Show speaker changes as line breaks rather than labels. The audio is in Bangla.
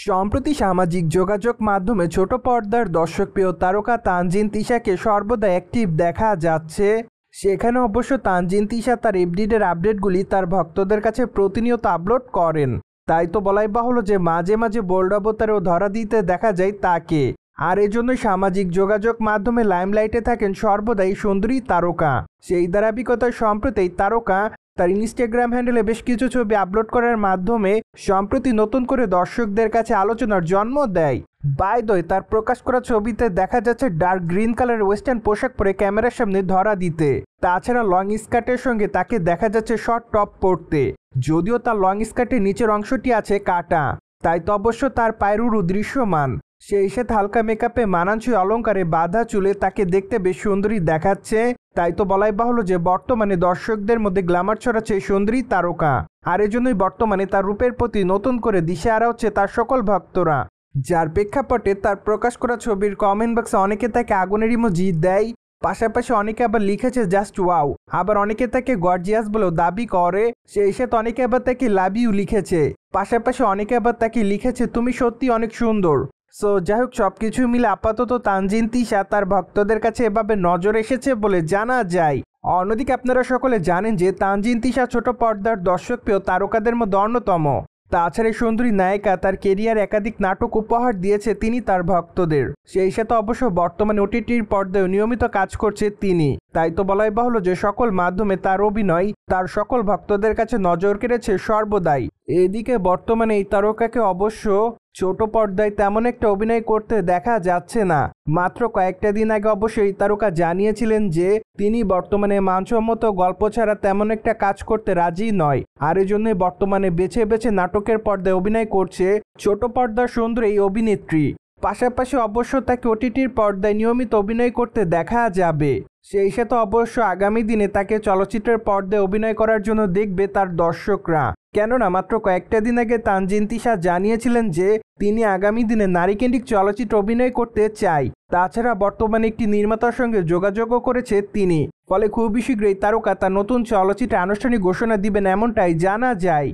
সম্প্রতি সামাজিক যোগাযোগ মাধ্যমে ছোট পর্দার দর্শকপ্রিয় তারকা তানজিন তিশাকে সর্বদা অ্যাক্টিভ দেখা যাচ্ছে। সেখানে অবশ্য তানজিন তিশা তার এফডিডের আপডেটগুলি তার ভক্তদের কাছে প্রতিনিয়ত আপলোড করেন। তাই তো বলাই বাহুল্য যে মাঝে মাঝে বোল্ড অবতারেও ধরা দিতে দেখা যায় তাকে। আর এজন্যই সামাজিক যোগাযোগ মাধ্যমে লাইমলাইটে থাকেন সর্বদাই সুন্দরী তারকা। সেই ধারাবাহিকতায় সম্প্রতি তারকা তার ইনস্টাগ্রাম হ্যান্ডেলে বেশ কিছু ছবি আপলোড করার মাধ্যমে সম্প্রতি নতুন করে দর্শকদের কাছে আলোচনার জন্ম দেয়। বাই দ্য ওয়ে, তার প্রকাশ করা ছবিতে দেখা যাচ্ছে ডার্ক গ্রিন কালারের ওয়েস্টার্ন পোশাক পরে ক্যামেরার সামনে ধরা দিতে। তাছাড়া লং স্কার্টের সঙ্গে তাকে দেখা যাচ্ছে শর্ট টপ পরতে। যদিও তার লং স্কার্টের নিচের অংশটি আছে কাটা, তাই তো অবশ্য তার পায়ের উরু দৃশ্যমান। সেই সাথে হালকা মেকআপে মানানসই অলঙ্কারে বাঁধা চুলে তাকে দেখতে বেশ সুন্দরী দেখাচ্ছে। তাই তো বলাই বাহুল্য যে বর্তমানে দর্শকদের মধ্যে গ্ল্যামার ছড়াচ্ছে এই সুন্দরী তারকা। আর এজন্যই বর্তমানে তার রূপের প্রতি নতুন করে দিশেহারা হচ্ছে তার সকল ভক্তরা। যার প্রেক্ষাপটে তার প্রকাশ করা ছবির কমেন্ট বক্সে অনেকে তাকে আগুনের ইমোজি দেয়। পাশাপাশি অনেকে আবার লিখেছে জাস্ট ওয়াও, আবার অনেকে তাকে গর্জিয়াস বলেও দাবি করে। সেই সাথে অনেকে আবার তাকে লাভ ইউ লিখেছে। পাশাপাশি অনেকে আবার তাকে লিখেছে তুমি সত্যি অনেক সুন্দর। সো যাই হোক, সবকিছু মিলে আপাতত তানজিন তিশা তার ভক্তদের কাছে এভাবে নজর এসেছে বলে জানা যায়। অন্যদিকে আপনারা সকলে জানেন যে তানজিন তিশা ছোট পর্দার দর্শকপ্রিয় তারকাদের মধ্যে অন্যতম। তাছাড়া সুন্দরী নায়িকা তার কেরিয়ার একাধিক নাটক উপহার দিয়েছে তিনি তার ভক্তদের। সেই সাথে অবশ্য বর্তমানে ওটিটির পর্দায় নিয়মিত কাজ করছে তিনি। তাই তো বলাই বাহুল্য যে সকল মাধ্যমে তার অভিনয় তার সকল ভক্তদের কাছে নজর কেড়েছে সর্বদাই। এদিকে বর্তমানে এই তারকাকে অবশ্য ছোট পর্দায় তেমন একটা অভিনয় করতে দেখা যাচ্ছে না। মাত্র কয়েকটা দিন আগে অবশ্য এই তারকা জানিয়েছিলেন যে তিনি বর্তমানে মানসম্মত গল্প ছাড়া তেমন একটা কাজ করতে রাজি নয়। আর এজন্যই বর্তমানে বেছে বেছে নাটকের পর্দায় অভিনয় করছে ছোট পর্দার সুন্দর এই অভিনেত্রী। পাশাপাশি অবশ্য তাকে ওটিটির পর্দায় নিয়মিত অভিনয় করতে দেখা যাবে। সেই সাথে অবশ্য আগামী দিনে তাকে চলচ্চিত্রের পর্দায় অভিনয় করার জন্য দেখবে তার দর্শকরা। কেননা মাত্র কয়েকটা দিন আগে তানজিন তিশা জানিয়েছিলেন যে তিনি আগামী দিনে নারীকেন্দ্রিক চলচ্চিত্র অভিনয় করতে চায়। তাছাড়া বর্তমানে একটি নির্মাতার সঙ্গে যোগাযোগও করেছে তিনি। ফলে খুবই শীঘ্রই তারকা তার নতুন চলচ্চিত্রে আনুষ্ঠানিক ঘোষণা দিবেন এমনটাই জানা যায়।